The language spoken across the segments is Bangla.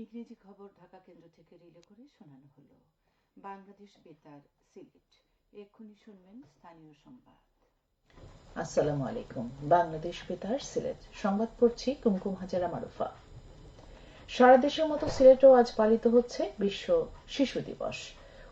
ইংরেজি খবর ঢাকা কেন্দ্র থেকে রিলে করে শোনানো হলো। বাংলাদেশ বেতার, সিলেট। এক্ষুনি শুনবেন স্থানীয় সংবাদ। আসসালামু আলাইকুম। বাংলাদেশ বেতার, সিলেট সংবাদ পড়ছি কুমকুম হাজারা মারুফা। সারা দেশের মতো সিলেটেও আজ পালিত হচ্ছে বিশ্ব শিশু দিবস।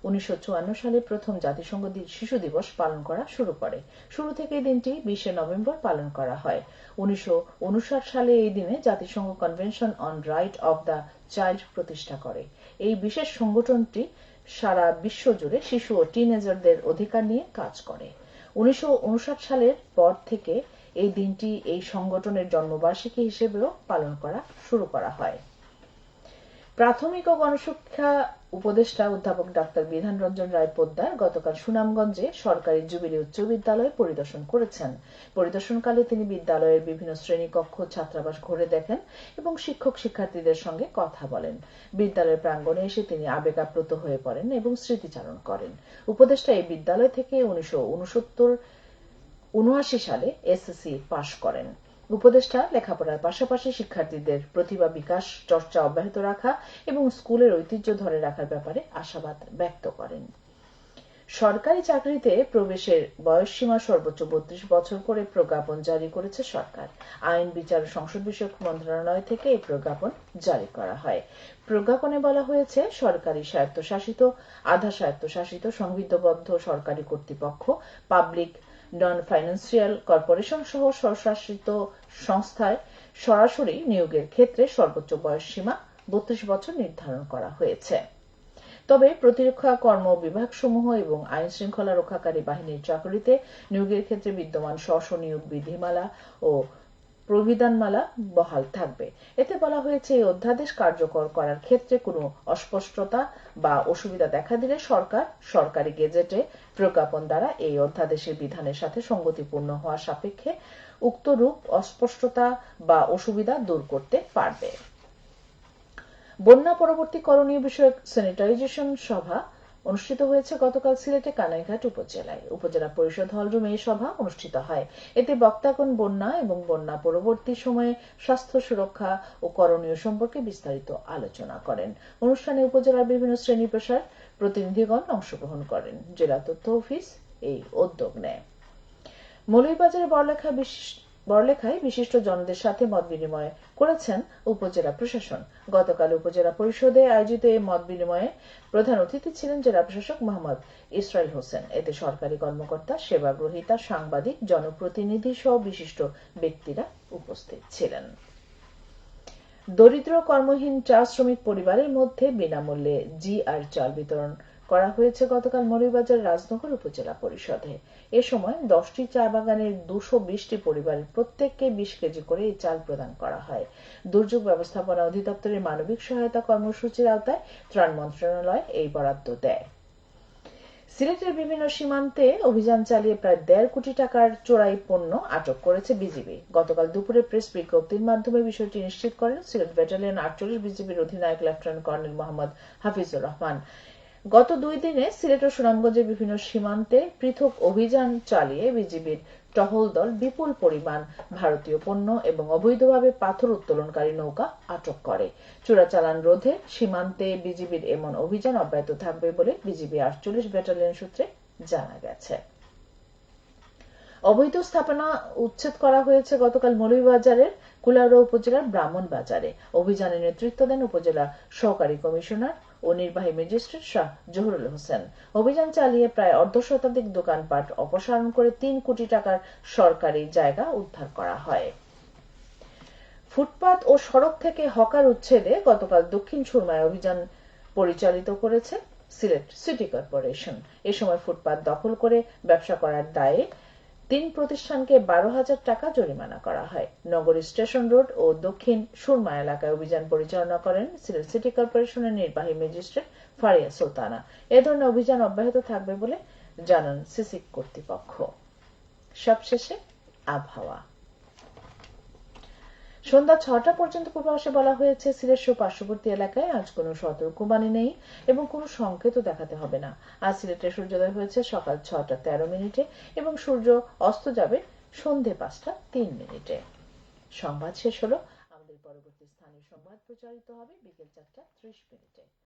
1954 সালে প্রথম জাতিসংঘ শিশু দিবস পালন করা শুরু করে। শুরু থেকে এই দিনটি 20 নভেম্বর পালন করা হয়। 1959 সালে এই দিনে জাতিসংঘ convention on right of the child প্রতিষ্ঠা করে। এই বিশেষ সংগঠনটি সারা বিশ্ব জুড়ে শিশু ও টিনেজারদের অধিকার নিয়ে কাজ করে। 1959 সালের পর থেকে এই দিনটি এই সংগঠনের জন্মবার্ষিকী হিসেবেও পালন করা শুরু করা হয়। প্রাথমিক ও গণশিক্ষা উপদেষ্টা অধ্যাপক ডাক্তার বিধান রঞ্জন রায় পোদ্দার গতকাল সুনামগঞ্জে সরকারি জুবিলি উচ্চ বিদ্যালয় পরিদর্শন করেছেন। পরিদর্শনকালে তিনি বিদ্যালয়ের বিভিন্ন শ্রেণীকক্ষ, ছাত্রাবাস ঘুরে দেখেন এবং শিক্ষক শিক্ষার্থীদের সঙ্গে কথা বলেন। বিদ্যালয়ের প্রাঙ্গণে এসে তিনি আবেগাপ্লুত হয়ে পড়েন এবং স্মৃতিচারণ করেন। উপদেষ্টা এই বিদ্যালয় থেকে 1979 সালে এসএসসি পাশ করেন। উপদেষ্টা লেখাপড়ার পাশাপাশি শিক্ষার্থীদের প্রতিভা বিকাশ, চর্চা অব্যাহত রাখা এবং স্কুলের ঐতিহ্য ধরে রাখার ব্যাপারে আশাবাদ ব্যক্ত করেন। সরকারি চাকরিতে প্রবেশের বয়সসীমা সর্বোচ্চ 32 বছর করে প্রজ্ঞাপন জারি করেছে সরকার। আইন, বিচার ও সংসদ বিষয়ক মন্ত্রণালয় থেকে এই প্রজ্ঞাপন জারি করা হয়। প্রজ্ঞাপনে বলা হয়েছে, সরকারি স্বায়ত্তশাসিত, আধা স্বায়ত্তশাসিত, সংবিধিবদ্ধ সরকারি কর্তৃপক্ষ, পাবলিক নন ফাইন্যান্সিয়াল কর্পোরেশন সহ স্বশাসিত সংস্থায় সরাসরি নিয়োগের ক্ষেত্রে সর্বোচ্চ বয়সসীমা 32 বছর নির্ধারণ করা হয়েছে। তবে প্রতিরক্ষা কর্ম বিভাগসমূহ এবং আইন শৃঙ্খলা রক্ষাকারী বাহিনীর চাকরিতে নিয়োগের ক্ষেত্রে বিদ্যমান স্ব নিয়োগ বিধিমালা ও প্রবিধানমালা বহাল থাকবে। এতে বলা হয়েছে, এই অধ্যাদেশ কার্যকর করার ক্ষেত্রে কোনো অস্পষ্টতা বা অসুবিধা দেখা দিলে সরকার সরকারি গেজেটে প্রজ্ঞাপন দ্বারা এই অধ্যাদেশের বিধানের সাথে সঙ্গতিপূর্ণ হওয়া সাপেক্ষে উক্ত রূপ অস্পষ্টতা বা অসুবিধা দূর করতে পারবে। বন্যা পরবর্তী করণীয় বিষয়ক স্যানিটাইজেশন সভা অনুষ্ঠিত হয়েছে গতকাল সিলেটে কানাইঘাট উপজেলায়। উপজেলা পরিষদ হলরুমে এই সভা অনুষ্ঠিত হয়। এতে বক্তাগণ বন্যা এবং বন্যা পরবর্তী সময়ে স্বাস্থ্য সুরক্ষা ও করণীয় সম্পর্কে বিস্তারিত আলোচনা করেন। অনুষ্ঠানে উপজেলার বিভিন্ন শ্রেণী পেশার প্রতিনিধিগণ অংশগ্রহণ করেন। জেলা তথ্য অফিস এই উদ্যোগ নেয়। মৌলভীবাজারে বড়লেখায় বিশিষ্ট জনদের সাথে মত বিনিময় করেছেন উপজেলা প্রশাসন। গতকাল উপজেলা পরিষদে আয়োজিত এই মত বিনিময়ে প্রধান অতিথি ছিলেন জেলা প্রশাসক মোহাম্মদ ইসরাইল হোসেন। এতে সরকারি কর্মকর্তা, সেবাগ্রহীতা, সাংবাদিক, জনপ্রতিনিধি সহ বিশিষ্ট ব্যক্তিরা উপস্থিত ছিলেন। দরিদ্র কর্মহীন চা শ্রমিক পরিবারের মধ্যে বিনামূল্যে জিআর চাল বিতরণ করা হয়েছে গতকাল মৌলভীবাজার রাজনগর উপজেলা পরিষদে। এ সময় 10টি চা বাগানের 220টি পরিবারের প্রত্যেককে 20 কেজি করে এই চাল প্রদান করা হয়। দুর্যোগ ব্যবস্থাপনা অধিদপ্তরের মানবিক সহায়তা কর্মসূচির আওতায় ত্রাণ মন্ত্রণালয় এই বরাদ্দ দেয়। সিলেটের বিভিন্ন সীমান্তে অভিযান চালিয়ে প্রায় 1.5 কোটি টাকার চোরাই পণ্য আটক করেছে বিজিবি। গতকাল দুপুরে প্রেস বিজ্ঞপ্তির মাধ্যমে বিষয়টি নিশ্চিত করেন সিলেট ব্যাটালিয়ন 48 বিজিবির অধিনায়ক লেফটেন্যান্ট কর্নেল মোহাম্মদ হাফিজুর রহমান। গত 2 দিনে সিলেট ও সুনামগঞ্জের বিভিন্ন সীমান্তে পৃথক অভিযান চালিয়ে বিজিবির টহল দল বিপুল পরিমাণ ভারতীয় পণ্য এবং অবৈধভাবে পাথর উত্তোলনকারী নৌকা আটক করে। চোরাচালান রোধে সীমান্তে বিজিবির এমন অভিযান অব্যাহত থাকবে বলে বিজিবি 48 ব্যাটালিয়ন সূত্রে জানা গেছে। অবৈধ স্থাপনা উচ্ছেদ করা হয়েছে গতকাল মৌলভীবাজারের কুলাউড়া উপজেলার ব্রাহ্মণবাজারে। অভিযানে নেতৃত্ব দেন উপজেলা সহকারী কমিশনার ও নির্বাহী ম্যাজিস্ট্রেট শাহ জহুরুল হোসেন। অভিযান চালিয়ে প্রায় অর্ধশতাধিক দোকানপাট অপসারণ করে 3 কোটি টাকার সরকারি জায়গা উদ্ধার করা হয়। ফুটপাত ও সড়ক থেকে হকার উচ্ছেদে গতকাল দক্ষিণ সুরমায় অভিযান পরিচালিত করেছে সিলেট সিটি কর্পোরেশন। এ সময় ফুটপাত দখল করে ব্যবসা করার দায়ে 3 প্রতিষ্ঠানকে 12,000 টাকা জরিমানা করা হয়। নগরী স্টেশন রোড ও দক্ষিণ সুরমা এলাকায় অভিযান পরিচালনা করেন সিলেট সিটি কর্পোরেশনের নির্বাহী ম্যাজিস্ট্রেট ফারিয়া সুলতানা। এ ধরনের অভিযান অব্যাহত থাকবে বলে জানান সিসি কর্তৃপক্ষ। সবশেষে আবহাওয়া। সন্ধ্যা 6টা পর্যন্ত পূর্বাভাসে বলা হয়েছে, সিলেট সহ পার্শ্ববর্তী এলাকায় আজ কোনো সতর্কবাণী নেই এবং কোনো সংকেতও দেখাতে হবে না। আজ সিলেটে সূর্যোদয় হয়েছে সকাল 6টা 13 মিনিটে এবং সূর্য অস্ত যাবে সন্ধে 5টা 3 মিনিটে। সংবাদ শেষ হলো। আমাদের পরবর্তী স্থানীয় সংবাদ প্রচারিত হবে বিকেল 4:30 মিনিটে।